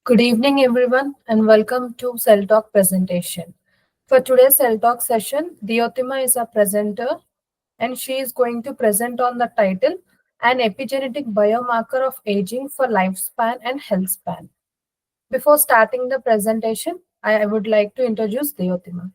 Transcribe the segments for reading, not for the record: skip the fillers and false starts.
Good evening, everyone, and welcome to Cell Talk presentation. For today's Cell Talk session, Diotima is a presenter, and she is going to present on the title An Epigenetic Biomarker of Aging for Lifespan and Health Span. Before starting the presentation, I would like to introduce Diotima.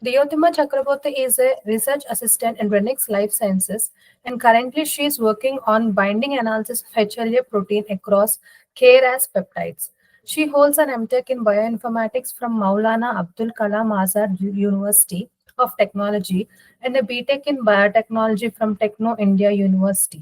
Diotima Chakraborty is a research assistant in Renix Life Sciences, and currently she is working on binding analysis of HLA protein across KRAS peptides. She holds an MTech in bioinformatics from Maulana Abdul Kalam Azad University of Technology and a BTech in biotechnology from Techno India University.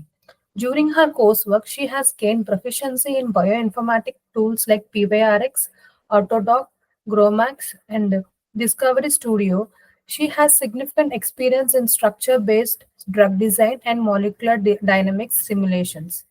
During her coursework, she has gained proficiency in bioinformatic tools like PYRX, Autodoc, Gromax, and Discovery Studio. She has significant experience in structure based drug design and molecular dynamics simulations.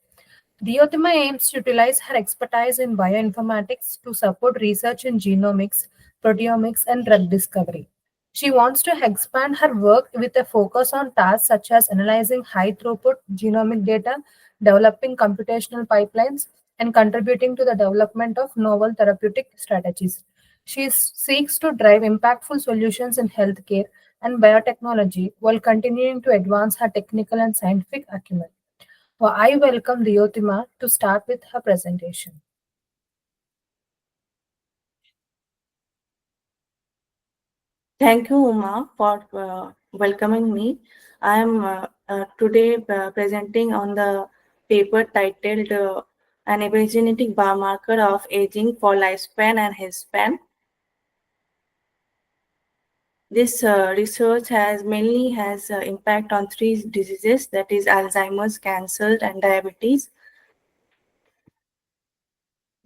Diotima aims to utilize her expertise in bioinformatics to support research in genomics, proteomics, and drug discovery. She wants to expand her work with a focus on tasks such as analyzing high throughput genomic data, developing computational pipelines, and contributing to the development of novel therapeutic strategies. She seeks to drive impactful solutions in healthcare and biotechnology while continuing to advance her technical and scientific acumen. Well, I welcome Riotima to start with her presentation. Thank you, Uma, for welcoming me. I am today presenting on the paper titled An Epigenetic Biomarker of Aging for Lifespan and Health Span. This research mainly has impact on three diseases, that is Alzheimer's, cancer, and diabetes.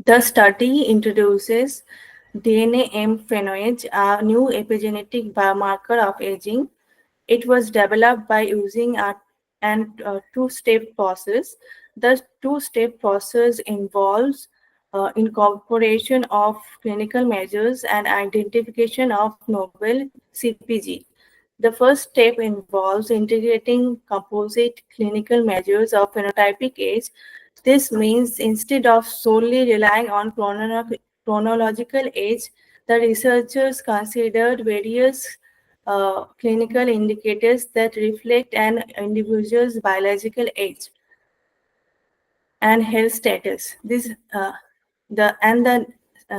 The study introduces DNAm-based, a new epigenetic biomarker of aging. It was developed by using a two-step process. The two-step process involves incorporation of clinical measures and identification of novel CPG. The first step involves integrating composite clinical measures of phenotypic age. This means instead of solely relying on chronological age, the researchers considered various clinical indicators that reflect an individual's biological age and health status. The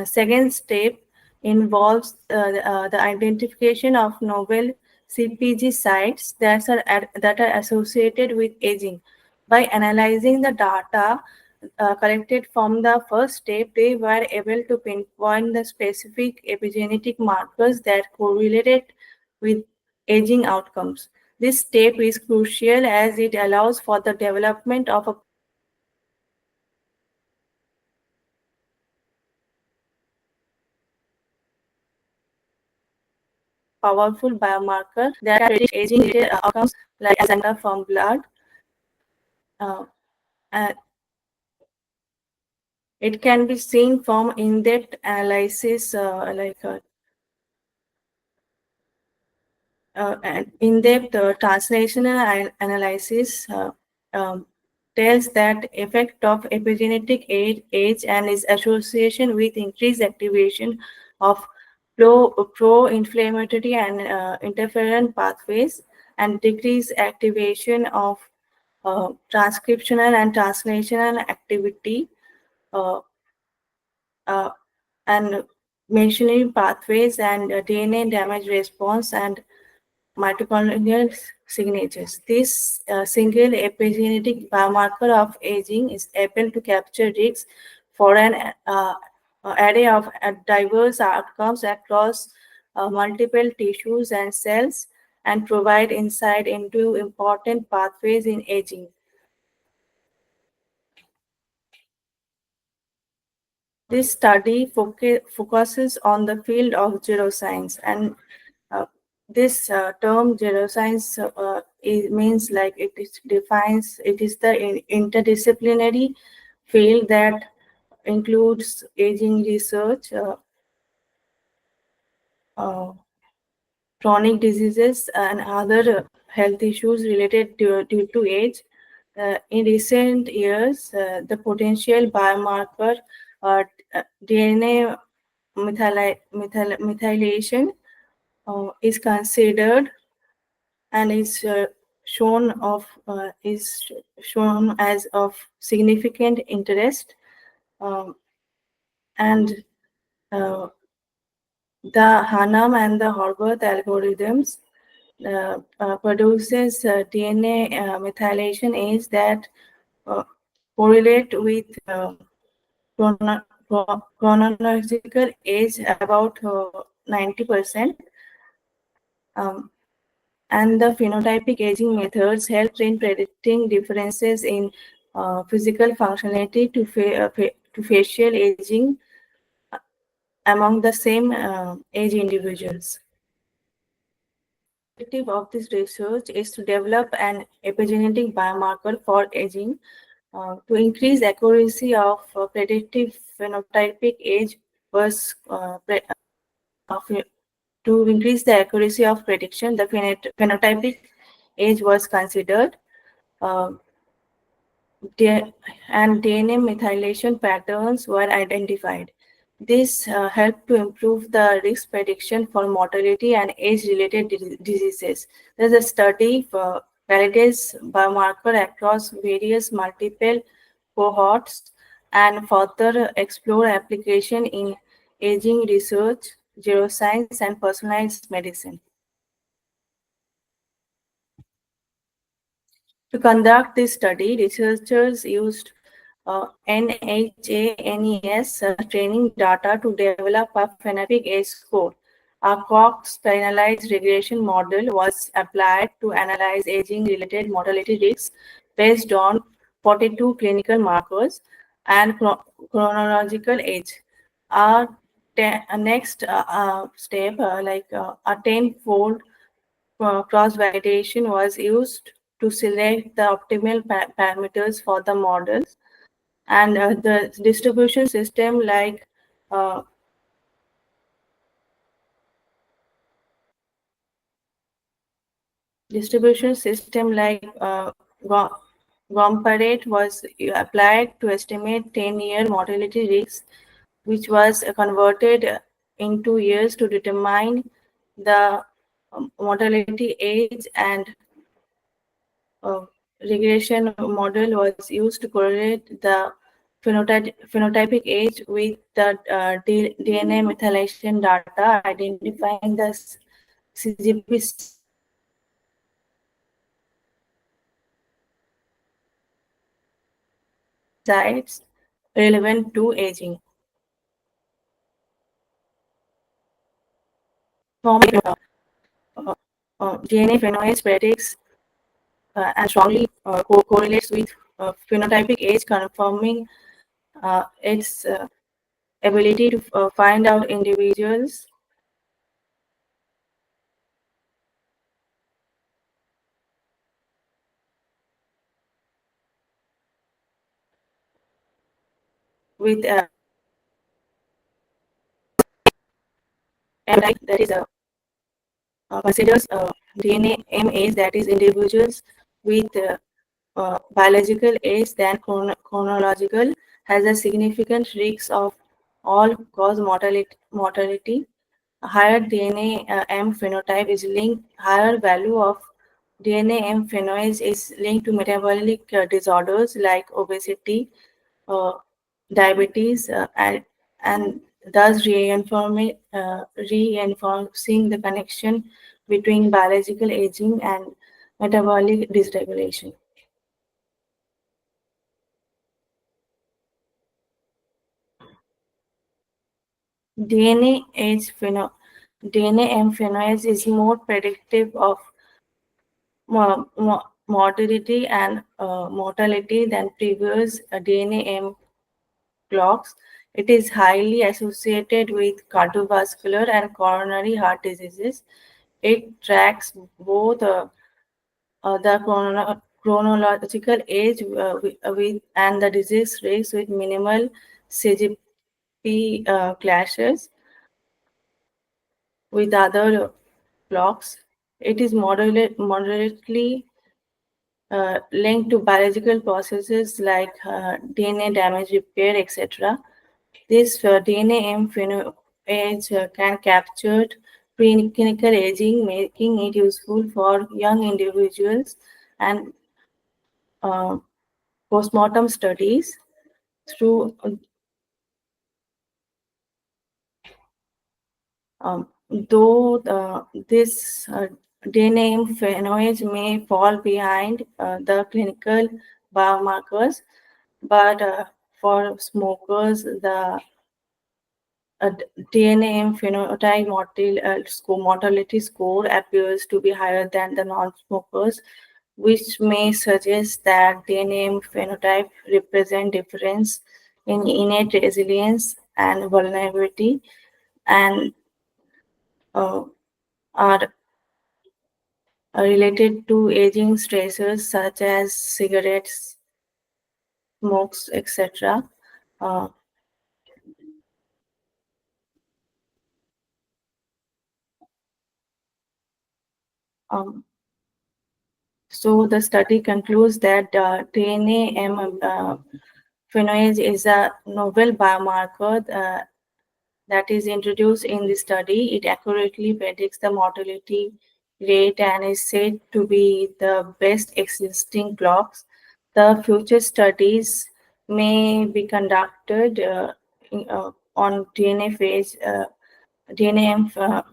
second step involves the identification of novel CPG sites that are associated with aging. By analyzing the data collected from the first step, they were able to pinpoint the specific epigenetic markers that correlated with aging outcomes. This step is crucial as it allows for the development of a powerful biomarker that can predict aging-related outcomes like Alzheimer's from blood. Uh, and it can be seen from in-depth analysis, and in-depth translational analysis tells that effect of epigenetic age and its association with increased activation of pro-inflammatory and interferon pathways and decreased activation of transcriptional and translational activity uh, uh, and machinery pathways and DNA damage response and mitochondrial signatures. This single epigenetic biomarker of aging is able to capture risks for an array of diverse outcomes across multiple tissues and cells and provide insight into important pathways in aging. This study focuses on the field of geroscience, and this term geroscience means like it is the interdisciplinary field that includes aging research, uh, chronic diseases, and other health issues related due to age. In recent years, the potential biomarker DNA methylation is considered and is shown as of significant interest, um, and uh, the Hanam and the Horvath algorithms produces DNA methylation is that uh, correlate with chronological age about 90%. Um, and the phenotypic aging methods help in predicting differences in physical functionality to facial aging among the same age individuals. The objective of this research is to develop an epigenetic biomarker for aging to increase accuracy of predictive phenotypic age was of, to increase the accuracy of prediction. The phenotypic age was considered, uh, and DNA methylation patterns were identified. This helped to improve the risk prediction for mortality and age-related diseases. There's a study validates biomarker across various multiple cohorts and further explore application in aging research, geroscience, and personalized medicine. To conduct this study, researchers used NHANES training data to develop a phenotypic age score. A Cox penalized regression model was applied to analyze aging-related mortality risks based on 42 clinical markers and chronological age. Our next step, a tenfold cross-validation was used to select the optimal parameters for the models, and the distribution system uh, distribution system like Gomparate was applied to estimate 10-year mortality risks, which was converted into years to determine the mortality age, and uh, regression model was used to correlate the phenotypic age with the DNA methylation data, identifying the CGP sites relevant to aging. From DNA phenotypes predicts and strongly correlates with phenotypic age, confirming its ability to find out individuals with and that is considers DNAm age, that is individuals with biological age than chronological, has a significant risk of all-cause mortality. A higher DNAm phenotype is linked. Higher value of DNAm phenotype is linked to metabolic disorders like obesity, uh, diabetes, and thus reinforcing the connection between biological aging and metabolic dysregulation. DNA age pheno DNAm phenotype is more predictive of mortality and mortality than previous DNAm clocks. It is highly associated with cardiovascular and coronary heart diseases. It tracks both the chronological age with and the disease rates with minimal CGP clashes with other clocks. It is moderately linked to biological processes like DNA damage repair, etc. This DNAm phenotype can capture preclinical aging, making it useful for young individuals and uh, postmortem studies. Through though this DNAm phenotype may fall behind the clinical biomarkers, but for smokers, the DNAm phenotype mortality score appears to be higher than the non-smokers, which may suggest that DNAm phenotype represent difference in innate resilience and vulnerability, and uh, are related to aging stressors such as cigarettes, smokes, etc. Uh, um, so the study concludes that DNAm phenolase is a novel biomarker that is introduced in the study. It accurately predicts the mortality rate and is said to be the best existing clocks. The future studies may be conducted on DNAm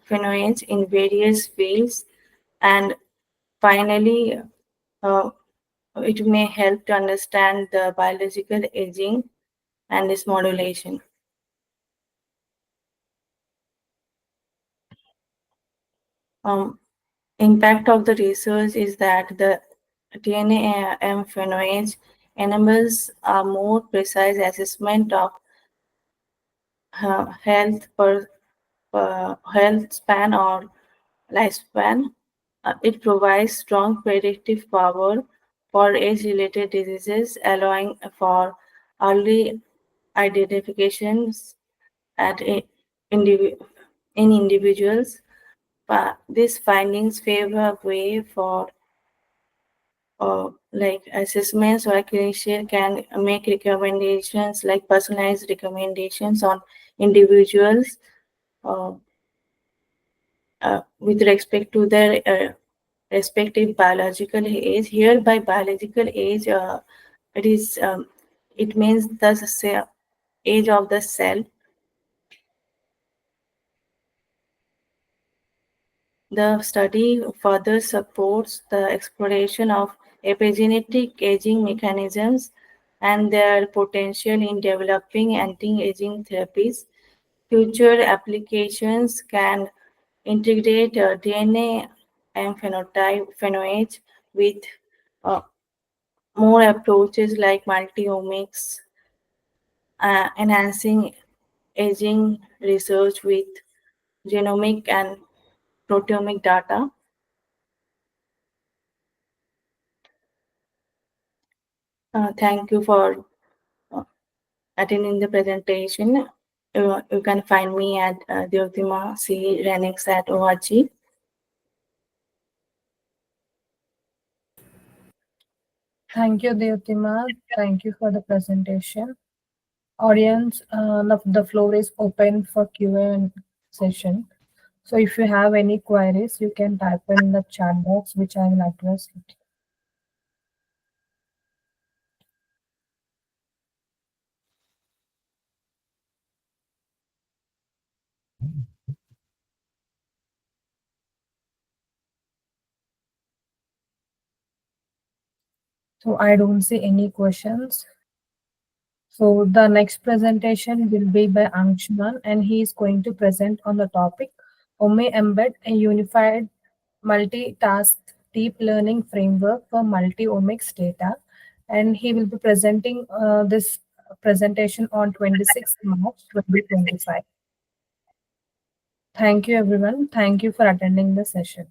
phenolase in various fields, and finally, uh, it may help to understand the biological aging and its modulation. Um, Impact of the research is that the DNAm phenolase enables a more precise assessment of health span or lifespan. It provides strong predictive power for age-related diseases, allowing for early identifications at indivi- in individuals. These findings pave a way for like assessments or clinician can make recommendations like personalized recommendations on individuals uh, with respect to their respective biological age. Here, by biological age, it is it means the age of the cell. The study further supports the exploration of epigenetic aging mechanisms and their potential in developing anti-aging therapies. Future applications can integrate DNA and phenotype with uh, more approaches like multi-omics, enhancing aging research with genomic and proteomic data. Thank you for uh, attending the presentation. You can find me at dyotimacrenix.org. Thank you, Deotima. Thank you for the presentation. Audience, the floor is open for Q&A session. So if you have any queries, you can type in the chat box, which I will address it. So I don't see any questions. So the next presentation will be by Anshuman, and he is going to present on the topic OME Embed, a unified multitask deep learning framework for multi-omics data. And he will be presenting this presentation on 26th March 2025. Thank you, everyone. Thank you for attending the session.